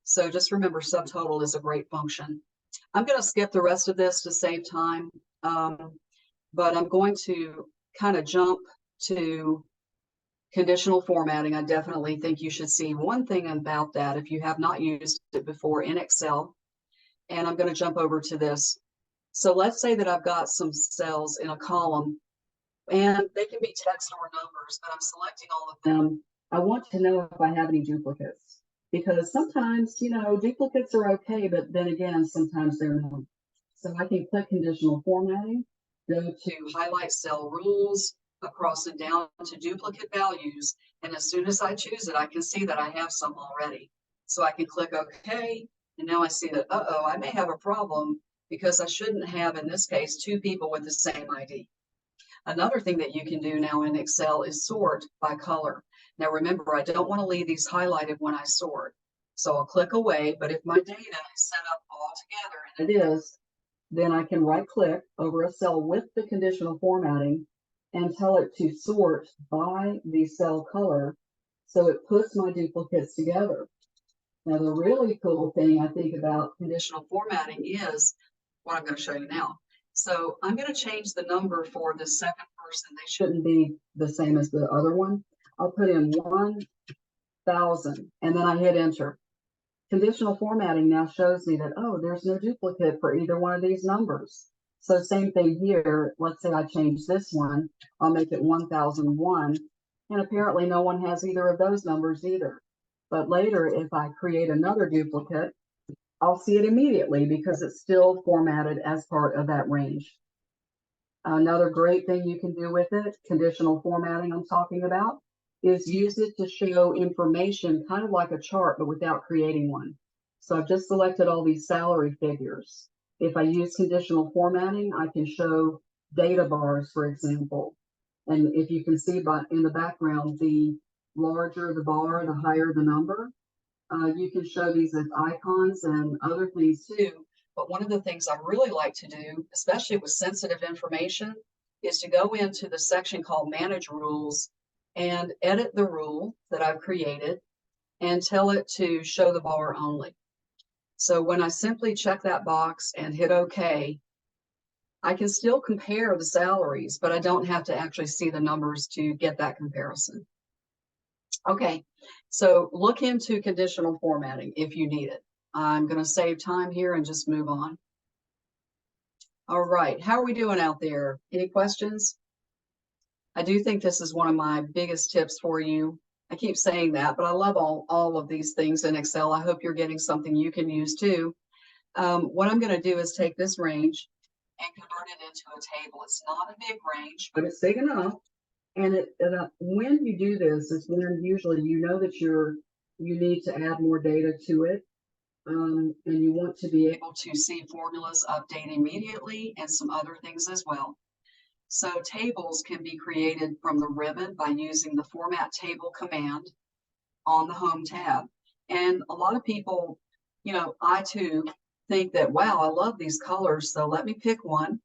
So just remember subtotal is a great function. I'm going to skip the rest of this to save time, but I'm going to kind of jump to conditional formatting. I definitely think you should see one thing about that if you have not used it before in Excel. And I'm going to jump over to this. So let's say that I've got some cells in a column and they can be text or numbers, but I'm selecting all of them. I want to know if I have any duplicates because sometimes, duplicates are okay, but then again, sometimes they're not. So I can click conditional formatting, go to highlight cell rules, across and down to duplicate values. And as soon as I choose it, I can see that I have some already. So I can click OK. And now I see that, I may have a problem because I shouldn't have, in this case, 2 people with the same ID. Another thing that you can do now in Excel is sort by color. Now, remember, I don't want to leave these highlighted when I sort. So I'll click away. But if my data is set up all together, and it is, then I can right click over a cell with the conditional formatting and tell it to sort by the cell color, so it puts my duplicates together. Now, the really cool thing I think about conditional formatting is what I'm going to show you now. So I'm going to change the number for the second person. They shouldn't be the same as the other one. I'll put in 1,000, and then I hit enter. Conditional formatting now shows me that, there's no duplicate for either one of these numbers. So same thing here. Let's say I change this one. I'll make it 1001. And apparently no one has either of those numbers either. But later, if I create another duplicate, I'll see it immediately because it's still formatted as part of that range. Another great thing you can do with it, conditional formatting I'm talking about, is use it to show information kind of like a chart, but without creating one. So I've just selected all these salary figures. If I use conditional formatting, I can show data bars, for example. And if you can see in the background, the larger the bar, the higher the number. You can show these as icons and other things too. But one of the things I really like to do, especially with sensitive information, is to go into the section called Manage Rules and edit the rule that I've created and tell it to show the bar only. So when I simply check that box and hit OK, I can still compare the salaries, but I don't have to actually see the numbers to get that comparison. Okay, so look into conditional formatting if you need it. I'm going to save time here and just move on. All right, how are we doing out there? Any questions? I do think this is one of my biggest tips for you. I keep saying that, but I love all of these things in Excel. I hope you're getting something you can use too. What I'm going to do is take this range and convert it into a table. It's not a big range, but it's big enough. And when you do this, is when usually you know that you need to add more data to it. And you want to be able to see formulas update immediately and some other things as well. So tables can be created from the ribbon by using the Format Table command on the Home tab. And a lot of people, I too think that, wow, I love these colors, so let me pick one.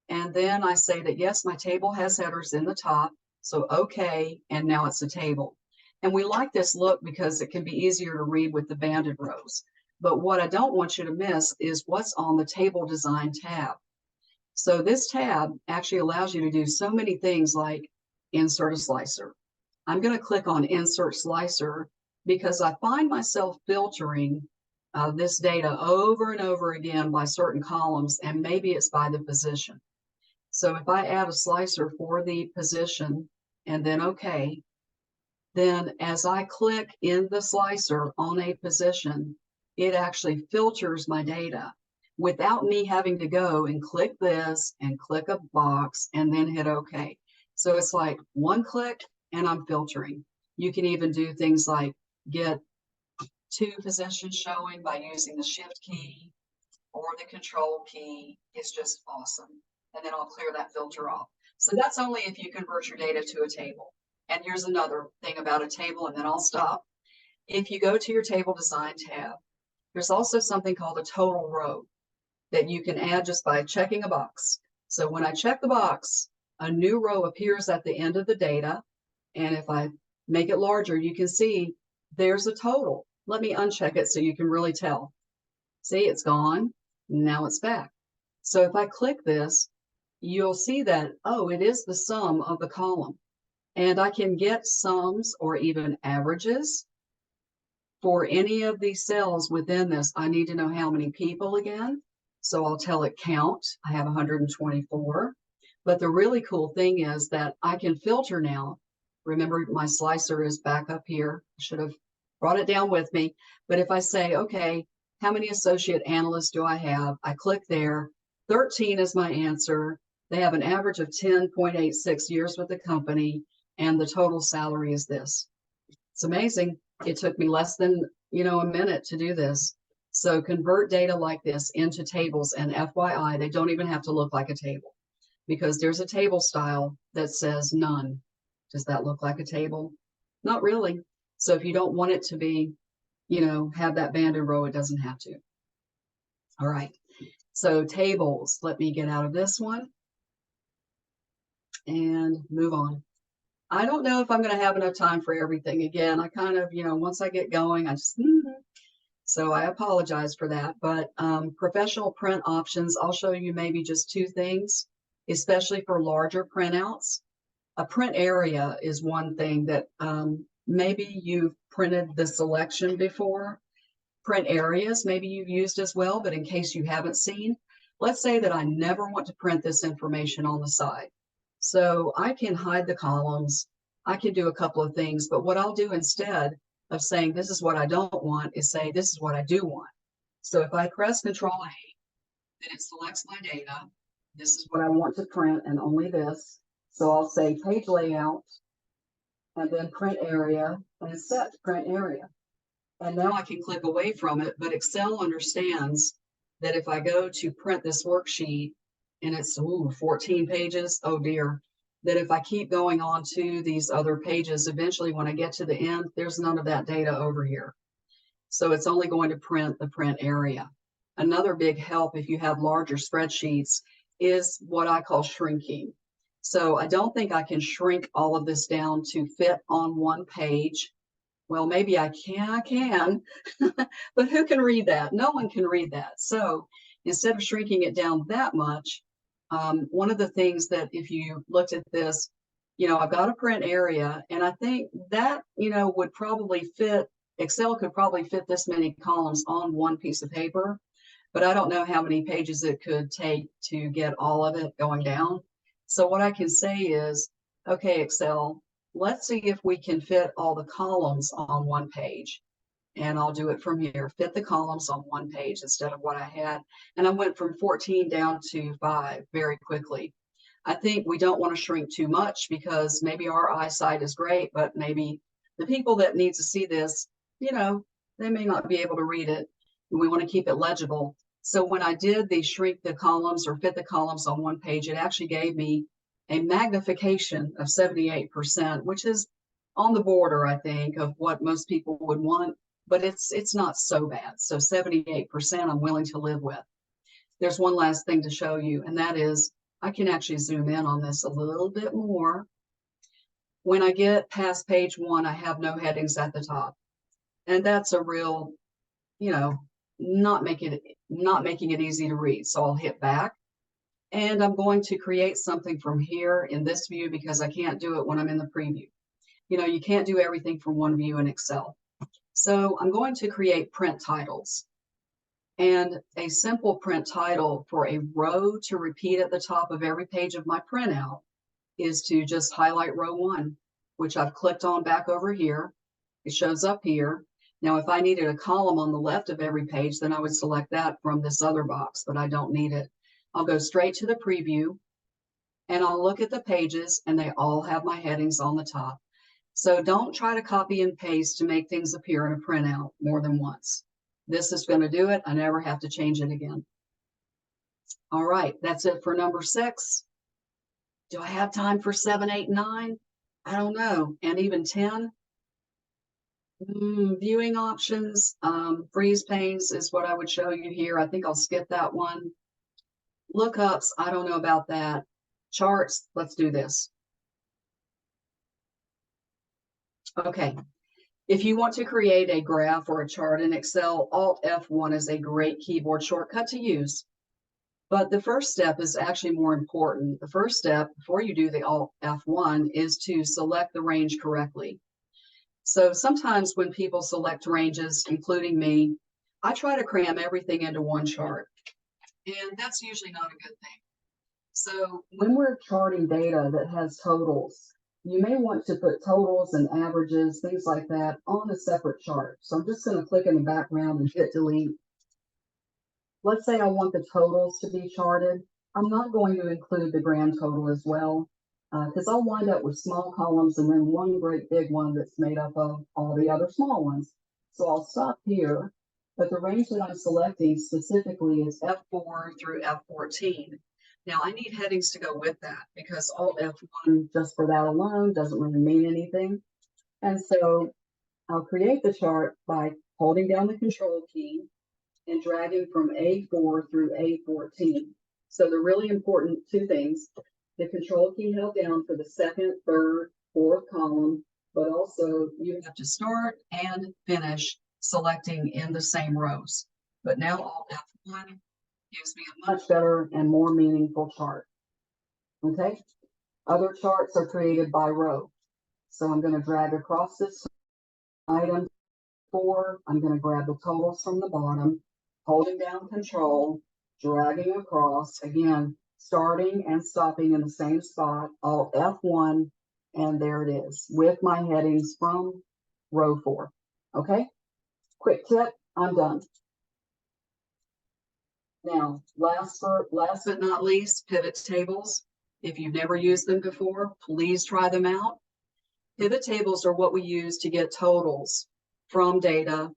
And then I say that, yes, my table has headers in the top. So, okay, and now it's a table. And we like this look because it can be easier to read with the banded rows. But what I don't want you to miss is what's on the Table Design tab. So this tab actually allows you to do so many things like insert a slicer. I'm going to click on Insert Slicer because I find myself filtering this data over and over again by certain columns, and maybe it's by the position. So if I add a slicer for the position and then OK, then as I click in the slicer on a position, it actually filters my data without me having to go and click this and click a box and then hit OK. So it's like one click and I'm filtering. You can even do things like get two positions showing by using the Shift key or the Control key. It's just awesome. And then I'll clear that filter off. So that's only if you convert your data to a table. And here's another thing about a table, and then I'll stop. If you go to your Table Design tab, there's also something called a total row that you can add just by checking a box. So when I check the box, a new row appears at the end of the data. And if I make it larger, you can see there's a total. Let me uncheck it so you can really tell. See, it's gone. Now it's back. So if I click this, you'll see that, oh, it is the sum of the column. And I can get sums or even averages for any of these cells within this. I need to know how many people again. So I'll tell it count. I have 124. But the really cool thing is that I can filter now. Remember, my slicer is back up here. I should have brought it down with me. But if I say, okay, how many associate analysts do I have? I click there. 13 is my answer. They have an average of 10.86 years with the company, and the total salary is this. It's amazing. It took me less than, a minute to do this. So convert data like this into tables, and FYI, they don't even have to look like a table because there's a table style that says none. Does that look like a table? Not really. So if you don't want it to be, have that banded row, it doesn't have to. All right. So tables, let me get out of this one and move on. I don't know if I'm going to have enough time for everything. Again, I kind of, once I get going, I just, so I apologize for that. But professional print options, I'll show you maybe just two things, especially for larger printouts. A print area is one thing that maybe you've printed the selection before. Print areas, maybe you've used as well, but in case you haven't seen, let's say that I never want to print this information on the side. So I can hide the columns. I can do a couple of things, but what I'll do instead of saying this is what I don't want is say this is what I do want. So if I press Control A, then it selects my data. This is what I want to print and only this. So I'll say page layout and then print area and set print area. And now I can click away from it, but Excel understands that if I go to print this worksheet and it's 14 pages, oh dear, that if I keep going on to these other pages, eventually when I get to the end, there's none of that data over here. So it's only going to print the print area. Another big help if you have larger spreadsheets is what I call shrinking. So I don't think I can shrink all of this down to fit on one page. Well, maybe I can, but who can read that? No one can read that. So instead of shrinking it down that much, one of the things that if you looked at this, I've got a print area, and I think that, would probably fit, Excel could probably fit this many columns on one piece of paper, but I don't know how many pages it could take to get all of it going down. So what I can say is, okay, Excel, let's see if we can fit all the columns on one page. And I'll do it from here, fit the columns on one page instead of what I had. And I went from 14 down to 5 very quickly. I think we don't want to shrink too much because maybe our eyesight is great, but maybe the people that need to see this, they may not be able to read it. We want to keep it legible. So when I did the shrink the columns or fit the columns on one page, it actually gave me a magnification of 78%, which is on the border, I think, of what most people would want, but it's not so bad. So 78% I'm willing to live with. There's one last thing to show you, and that is I can actually zoom in on this a little bit more. When I get past page 1, I have no headings at the top. And that's a real, not making it easy to read. So I'll hit back. And I'm going to create something from here in this view because I can't do it when I'm in the preview. You can't do everything from one view in Excel. So I'm going to create print titles. And a simple print title for a row to repeat at the top of every page of my printout is to just highlight row 1, which I've clicked on back over here. It shows up here. Now, if I needed a column on the left of every page, then I would select that from this other box, but I don't need it. I'll go straight to the preview and I'll look at the pages and they all have my headings on the top. So don't try to copy and paste to make things appear in a printout more than once. This is going to do it. I never have to change it again. All right, that's it for number 6. Do I have time for 7, 8, 9? I don't know. And even 10? Viewing options, freeze panes is what I would show you here. I think I'll skip that one. Lookups, I don't know about that. Charts, let's do this. Okay, if you want to create a graph or a chart in Excel, Alt F1 is a great keyboard shortcut to use. But the first step is actually more important. The first step before you do the Alt F1 is to select the range correctly. So sometimes when people select ranges, including me, I try to cram everything into one chart. And that's usually not a good thing. So when we're charting data that has totals, you may want to put totals and averages, things like that, on a separate chart. So I'm just going to click in the background and hit delete. Let's say I want the totals to be charted. I'm not going to include the grand total as well, because I'll wind up with small columns and then one great big one that's made up of all the other small ones. So I'll stop here, but the range that I'm selecting specifically is F4 through F14. Now I need headings to go with that because Alt F1 just for that alone doesn't really mean anything. And so I'll create the chart by holding down the Control key and dragging from A4 through A14. So the really important 2 things, the Control key held down for the 2nd, 3rd, 4th column, but also you have to start and finish selecting in the same rows. But now Alt F1 gives me a much better and more meaningful chart. Okay, other charts are created by row. So I'm going to drag across this item 4. I'm going to grab the totals from the bottom, holding down Control, dragging across, again, starting and stopping in the same spot, Alt F1, and there it is, with my headings from row 4. Okay, quick tip, I'm done. Now, last but not least, pivot tables. If you've never used them before, please try them out. Pivot tables are what we use to get totals from data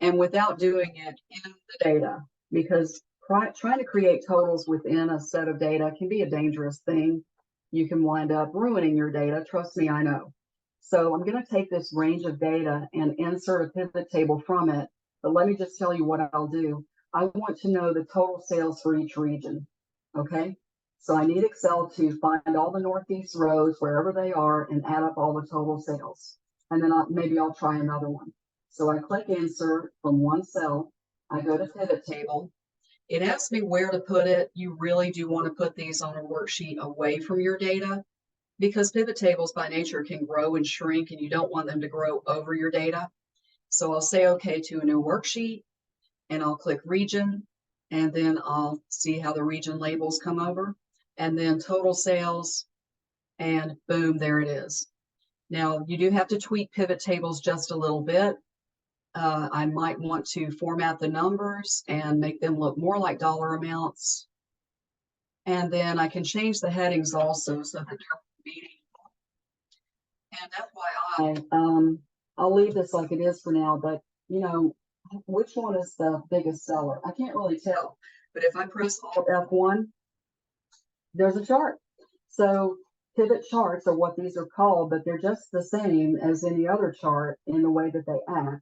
and without doing it in the data, because trying to create totals within a set of data can be a dangerous thing. You can wind up ruining your data. Trust me, I know. So I'm going to take this range of data and insert a pivot table from it. But let me just tell you what I'll do. I want to know the total sales for each region. Okay. So I need Excel to find all the Northeast rows wherever they are and add up all the total sales. And then maybe I'll try another one. So I click insert from one cell. I go to pivot table. It asks me where to put it. You really do want to put these on a worksheet away from your data, because pivot tables by nature can grow and shrink and you don't want them to grow over your data. So I'll say okay to a new worksheet and I'll click region, and then I'll see how the region labels come over, and then total sales, and boom, there it is. Now you do have to tweak pivot tables just a little bit. I might want to format the numbers and make them look more like dollar amounts. And then I can change the headings also so that they're meeting. And FYI, I'll leave this like it is for now, but you know, which one is the biggest seller? I can't really tell, but if I press Alt F1, there's a chart. So pivot charts are what these are called, but they're just the same as any other chart in the way that they act.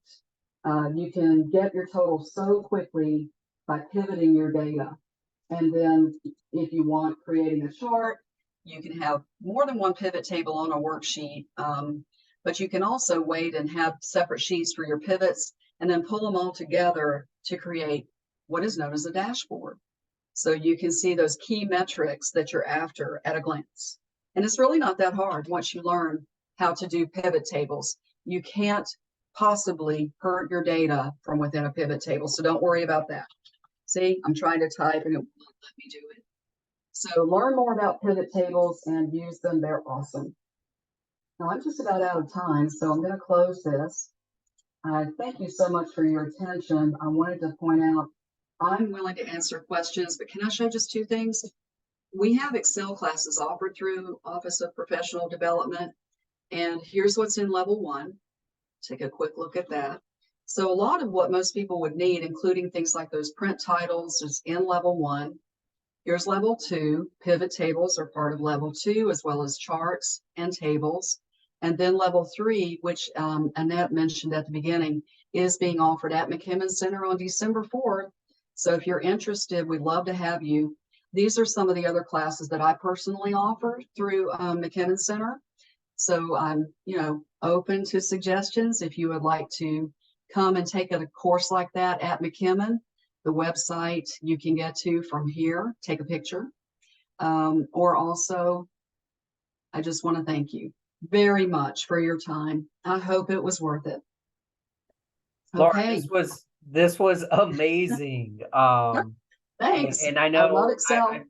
You can get your total so quickly by pivoting your data. And then if you want creating a chart, you can have more than one pivot table on a worksheet, but you can also wait and have separate sheets for your pivots and then pull them all together to create what is known as a dashboard. So you can see those key metrics that you're after at a glance. And it's really not that hard once you learn how to do pivot tables. You can't possibly hurt your data from within a pivot table, so don't worry about that. See, I'm trying to type and it won't let me do it. So learn more about pivot tables and use them. They're awesome. Now I'm just about out of time, so I'm going to close this. Thank you so much for your attention. I wanted to point out, I'm willing to answer questions, but can I show just two things? We have Excel classes offered through Office of Professional Development, and here's what's in level 1. Take a quick look at that. So a lot of what most people would need, including things like those print titles, is in level 1. Here's level 2. Pivot tables are part of level 2, as well as charts and tables. And then level 3, which Annette mentioned at the beginning, is being offered at McKimmon Center on December 4th. So if you're interested, we'd love to have you. These are some of the other classes that I personally offer through McKimmon Center. So I'm, open to suggestions. If you would like to come and take a course like that at McKimmon, the website you can get to from here, take a picture. Or also, I just want to thank you very much for your time. I hope it was worth it. Laura, Okay. this was amazing. Thanks. And I I know love Excel.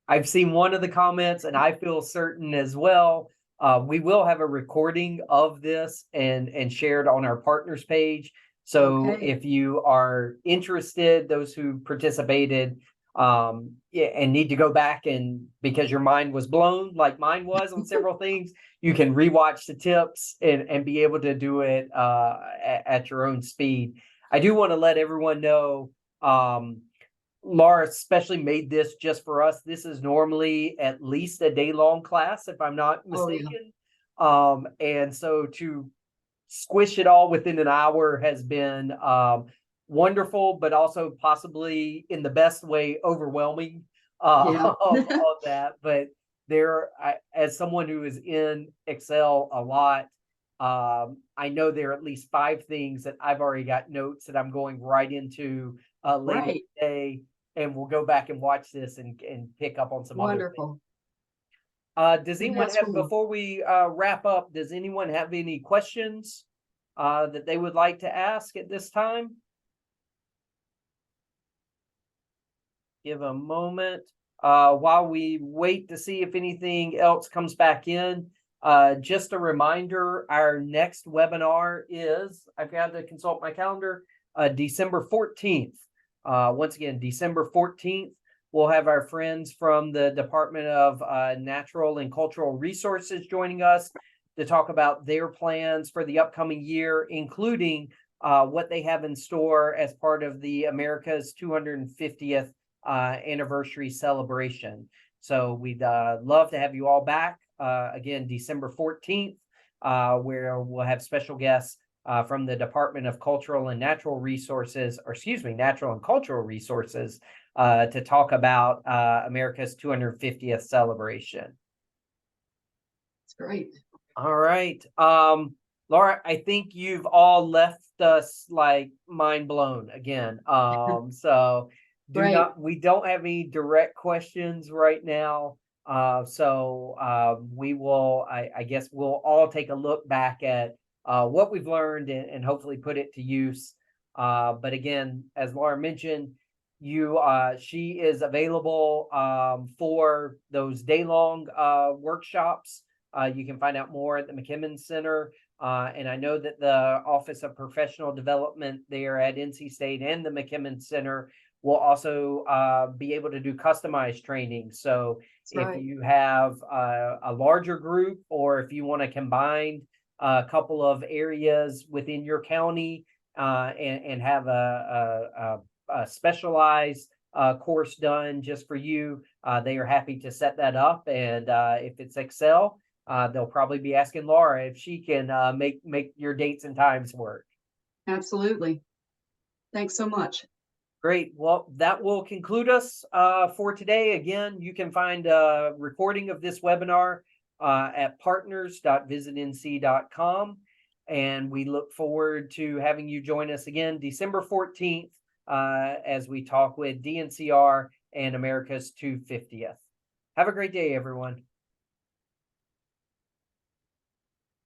I've seen one of the comments, and I feel certain as well. We will have a recording of this and shared on our partners page. So Okay. if you are interested, those who participated, and need to go back, and because your mind was blown like mine was on several things, you can rewatch the tips and be able to do it at your own speed. I do want to let everyone know, Laura especially made this just for us. This is normally at least a day-long class, if I'm not mistaken. Oh, yeah. And so to squish it all within an hour has been wonderful, but also possibly in the best way overwhelming of that. But as someone who is in Excel a lot, I know there are at least 5 things that I've already got notes that I'm going right into later today, and we'll go back and watch this and pick up on some other things. Does anyone have, before we wrap up, does anyone have any questions that they would like to ask at this time? Give a moment while we wait to see if anything else comes back in. Just a reminder, our next webinar is, I've got to consult my calendar, December 14th. Once again, December 14th, we'll have our friends from the Department of Natural and Cultural Resources joining us to talk about their plans for the upcoming year, including what they have in store as part of the America's 250th anniversary celebration. So we'd love to have you all back again, December 14th, where we'll have special guests from the Department of Cultural and Natural Resources, or excuse me, Natural and Cultural Resources, to talk about America's 250th celebration. That's great. All right. Laura, I think you've all left us like mind blown again. So we don't have any direct questions right now. We will, I guess we'll all take a look back at what we've learned and hopefully put it to use. But again, as Laura mentioned, she is available for those day-long workshops. You can find out more at the McKimmon Center. And I know that the Office of Professional Development there at NC State and the McKimmon Center will also be able to do customized training. So if you have a larger group, or if you want to combine a couple of areas within your county and have a specialized course done just for you, they are happy to set that up. And if it's Excel, they'll probably be asking Laura if she can make your dates and times work. Absolutely. Thanks so much. Great. Well, that will conclude us for today. Again, you can find a recording of this webinar at partners.visitnc.com. And we look forward to having you join us again December 14th as we talk with DNCR and America's 250th. Have a great day, everyone.